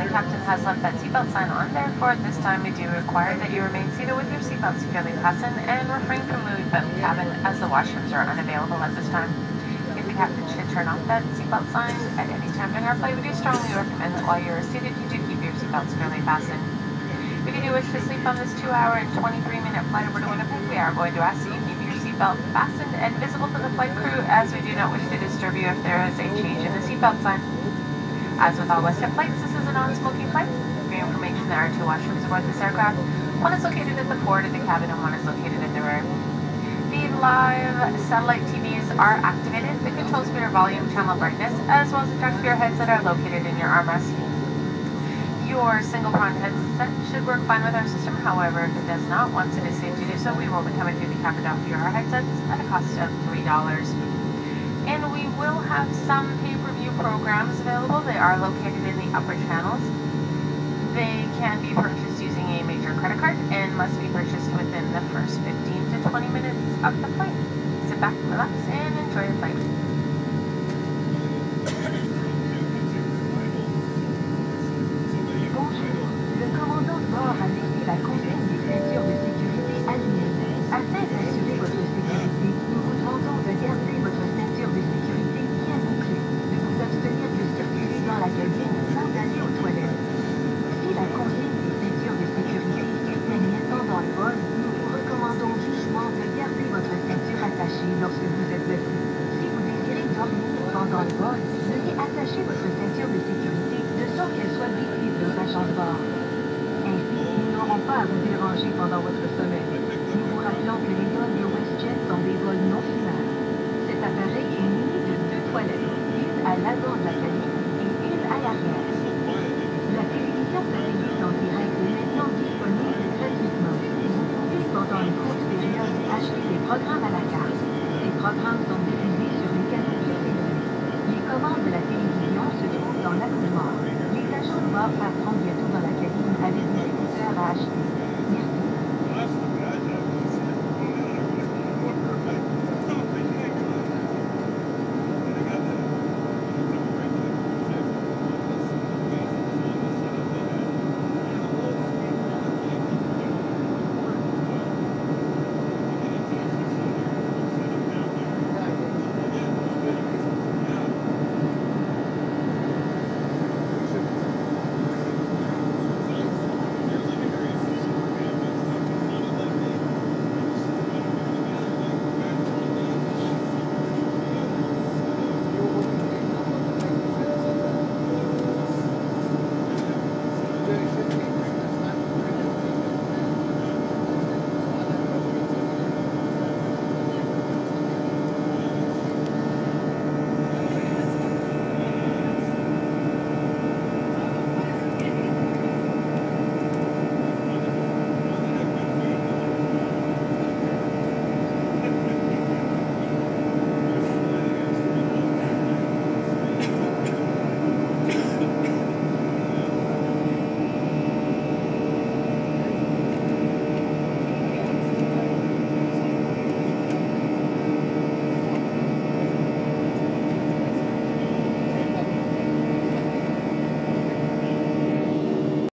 captain has left that seatbelt sign on. Therefore, at this time, we do require that you remain seated with your seatbelt securely fastened and refrain from moving from the cabin as the washrooms are unavailable at this time. If the captain should turn off that seatbelt sign at any time during our flight, we do strongly recommend that while you are seated, you do keep your seatbelt securely fastened. If you do wish to sleep on this 2-hour and 23-minute flight over to Winnipeg, we are going to ask that you keep your seatbelt fastened and visible to the flight crew, as we do not wish to disturb you if there is a change in the seatbelt sign. As with all WestJet flights, this is a non-smoking flight. For your information, there are 2 washrooms aboard this aircraft. One is located at the forward of the cabin and one is located in the rear. The live satellite TVs are activated. The controls for your volume, channel brightness, as well as the jack for your headset are located in your armrest. Your single prong headset should work fine with our system. However, if it does not, once it is safe to do so, we will be coming through the cabin to offer you our headsets at a cost of $3. And we will have some pay-per-view programs available. They are located in the upper channels. They can be purchased using a major credit card and must be purchased within the first 15 to 20 minutes of the flight. Sit back, relax, and enjoy the flight. Bonjour, le commandant de bord a laissé la consigne des ceintures de sécurité allumée. Afin d'assurer votre sécurité, nous vous demandons de garder votre ceinture de sécurité bien bouclée, de vous abstenir de circuler dans la cabine sans aller aux toilettes. Si la consigne des ceintures de sécurité s'éteignait pendant le vol, nous vous recommandons vivement de garder votre ceinture attachée lorsque vous êtes assis. Si vous désirez dormir pendant le vol, veuillez attacher votre ceinture de sécurité de sorte qu'elle soit visible au sachant de bord. Ainsi, nous n'aurons pas à vous déranger pendant votre sommeil. Nous vous rappelons que les vols de WestJet sont des vols non fumeurs. Cet appareil est muni de 2 toilettes, une à l'avant de la cabine et une à l'arrière. La télévision satellite en direct est maintenant disponible gratuitement. Vous pouvez, pendant une courte période, acheter des programmes à la carte. Ces programmes sont